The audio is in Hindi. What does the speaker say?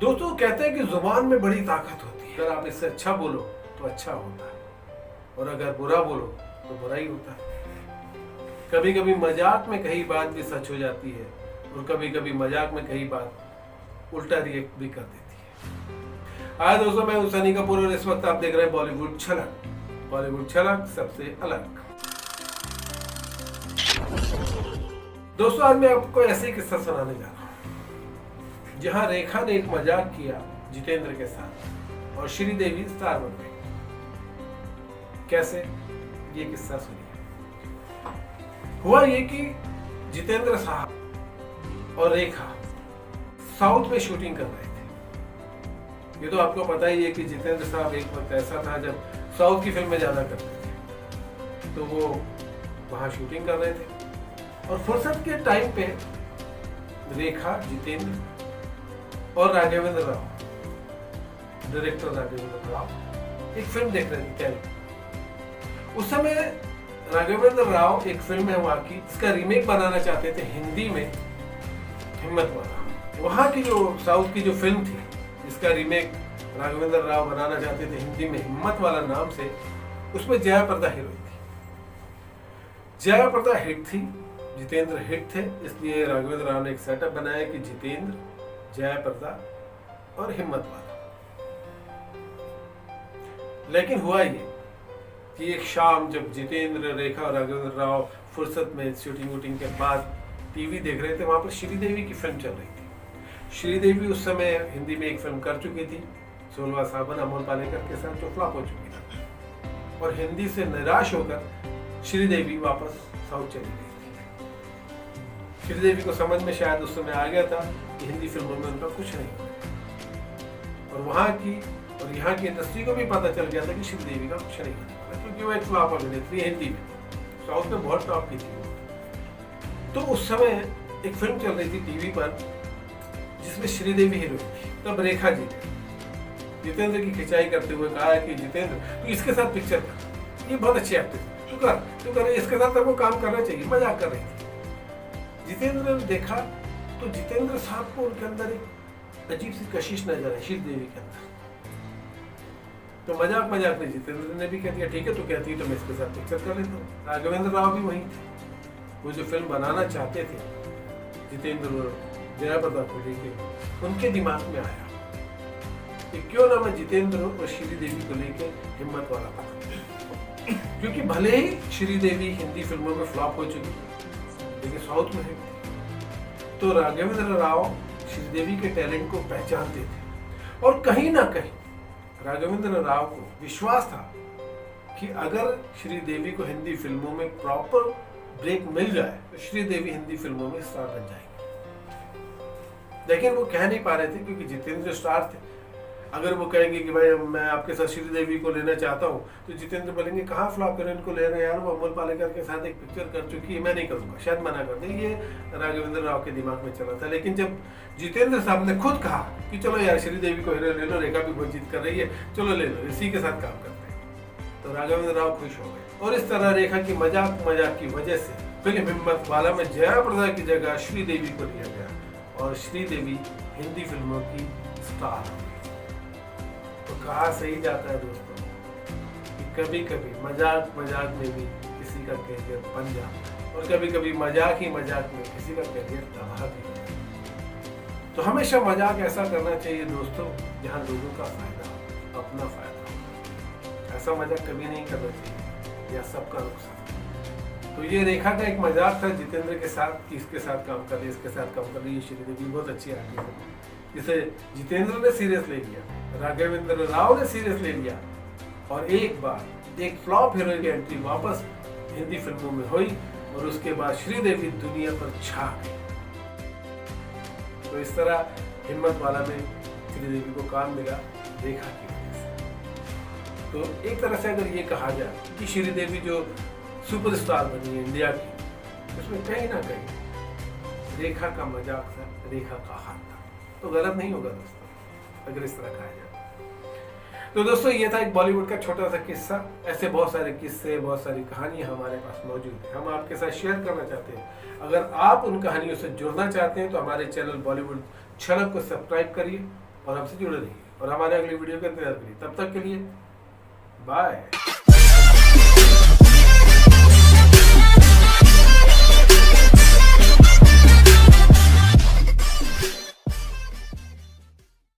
दोस्तों कहते हैं कि जुबान में बड़ी ताकत होती है। अगर आप इससे अच्छा बोलो तो अच्छा होता है और अगर बुरा बोलो तो बुरा ही होता है। कभी कभी मजाक में कही बात भी सच हो जाती है और कभी कभी मजाक में कही बात उल्टा रिएक्ट भी कर देती है। आज दोस्तों मैं हूं सनी कपूर और इस वक्त आप देख रहे हैं बॉलीवुड छलक। बॉलीवुड छलक सबसे अलग। दोस्तों आज मैं आपको ऐसे ही किस्सा सुनाने जा रहा हूं जहां रेखा ने एक मजाक किया जितेंद्र के साथ और श्रीदेवी स्टार बन गई। कैसे, ये किस्सा सुनिए। हुआ ये कि जितेंद्र साहब और रेखा साउथ में शूटिंग कर रहे थे। ये तो आपको पता ही है कि जितेंद्र साहब एक वक्त ऐसा था जब साउथ की फिल्में ज्यादा करते थे, तो वो वहां शूटिंग कर रहे थे और फुर्सत के टाइम पे रेखा, जितेंद्र और राघवेंद्र राव, डायरेक्टर राघवेंद्र राव, एक फिल्म देख रहे थे तेलुगु। उस समय राघवेंद्र राव एक फिल्म है वहां की, इसका रीमेक बनाना चाहते थे हिंदी में, हिम्मत वाला। वहां की जो साउथ की जो फिल्म थी जिसका रीमेक राघवेंद्र राव बनाना चाहते थे हिंदी में, हिम्मत वाला नाम से, उसमें जया प्रदा हीरोइन थी। जया प्रदा हिट थी, जितेंद्र हिट थे, इसलिए राघवेंद्र राव ने एक सेटअप बनाया कि जितेंद्र, जया प्रदा और हिम्मत वाला। लेकिन हुआ ये कि एक शाम जब जितेंद्र, रेखा और राघवेंद्र राव फुर्सत में शूटिंग वूटिंग के बाद टीवी देख रहे थे, वहां पर श्रीदेवी की फिल्म चल रही थी। श्रीदेवी उस समय हिंदी में एक फिल्म कर चुकी थी, 16वां सावन, अमोल पालेकर के साथ, जो फ्लॉप हो चुकी थी। और हिंदी से निराश होकर श्रीदेवी वापस साउथ चली गई थी। श्रीदेवी को समझ में शायद उस समय आ गया था कि हिंदी फिल्मों में उनका कुछ नहीं होगा और वहां की और यहाँ की इंडस्ट्री को भी पता चल गया था कि श्रीदेवी का कुछ नहीं होने वाला, क्योंकि वो एक फ्लॉप अभिनेत्री हिंदी में, साउथ में बहुत टॉप की थी। तो उस समय एक फिल्म चल रही थी टीवी पर जिसमें श्रीदेवी हीरोइन थी। तब रेखा जी ने जितेंद्र की खिंचाई करते हुए कहा कि जितेंद्र तू इसके साथ पिक्चर कर, ये बहुत अच्छी एक्टिंग, तू कर, इसके साथ तेरे को काम करना चाहिए। मजाक कर रही थी। जितेंद्र ने देखा तो जितेंद्र साहब को उनके अंदर एक अजीब सी कशिश नजर आई, श्रीदेवी के अंदर। तो मजाक मजाक में जितेंद्र ने भी कह दिया ठीक है, तो कहती है तो मैं इसके साथ पिक्चर कर लेता हूँ। राघवेंद्र राव भी वही थे, वो जो फिल्म बनाना चाहते थे जितेंद्र और जया प्रदा को लेके, उनके दिमाग में आया कि क्यों ना मैं जितेंद्र और श्रीदेवी को लेके हिम्मत वाला बना, क्योंकि भले ही श्रीदेवी हिंदी फिल्मों में फ्लॉप हो चुकी लेकिन साउथ में हिट। तो राघवेंद्र राव श्रीदेवी के टैलेंट को पहचानते थे और कहीं ना कहीं राघवेंद्र राव को विश्वास था कि अगर श्रीदेवी को हिंदी फिल्मों में प्रॉपर ब्रेक मिल जाए तो श्रीदेवी हिंदी फिल्मों में स्टार बन जाएंगे। लेकिन वो कह नहीं पा रहे थे क्योंकि जितेंद्र स्टार थे। अगर वो कहेंगे कि भाई मैं आपके साथ श्रीदेवी को लेना चाहता हूँ, तो जितेंद्र बोलेंगे कहाँ फ्लॉप हीरोइन को ले रहे हैं यार, वो अमोल पालेकर के साथ एक पिक्चर कर चुकी है, मैं नहीं करूँगा, शायद मना कर दे। ये राघवेंद्र राव के दिमाग में चला था। लेकिन जब जितेंद्र साहब ने खुद कहा कि चलो यार श्रीदेवी को हीरो ले लो, रेखा भी बहुत जीत कर रही है, चलो ले लो, इसी के साथ काम करते हैं, तो राघवेंद्र राव खुश हो गए। और इस तरह रेखा की मजाक की वजह से फिल्म हिम्मत वाला में जया प्रदा की जगह श्रीदेवी को लिया गया और श्रीदेवी हिंदी फिल्मों की स्टार। तो कहा सही जाता है दोस्तों कि कभी कभी मजाक में भी किसी का करियर बन जाता है और कभी कभी मजाक में किसी का करियर तबाह भी होता है। तो हमेशा मजाक ऐसा करना चाहिए दोस्तों जहां लोगों का फायदा, अपना फायदा हो। ऐसा मजाक कभी नहीं करना चाहिए या सबका नुकसान। तो ये रेखा का एक मजाक था जितेंद्र के साथ कि इसके साथ काम कर रही, इसके साथ काम कर रही है, श्रीदेवी बहुत अच्छी आदमी है, जिसे जितेंद्र ने सीरियस ले लिया, राघवेंद्र राव ने सीरियस ले लिया और एक बार एक फ्लॉप हीरोइन की एंट्री वापस हिंदी फिल्मों में हुई और उसके बाद श्रीदेवी दुनिया पर छा गई। तो इस तरह हिम्मत वाला में श्रीदेवी को काम मिला रेखा की वजह से। तो एक तरह से अगर ये कहा जाए कि श्रीदेवी जो सुपरस्टार बनी है इंडिया की, उसमें कहीं ना कहीं रेखा का मजाक था, रेखा का हाथ था। तो गलत नहीं होगा दोस्तों अगर इस तरह कहा जाए। तो दोस्तों ये था एक बॉलीवुड का छोटा सा किस्सा। ऐसे बहुत सारे किस्से, बहुत सारी कहानियां हमारे पास मौजूद है, हम आपके साथ शेयर करना चाहते हैं। अगर आप उन कहानियों से जुड़ना चाहते हैं तो हमारे चैनल बॉलीवुड छलक को सब्सक्राइब करिए और हमसे जुड़े रहिए और हमारे अगले वीडियो का इंतजार करिए। तब तक के लिए बाय।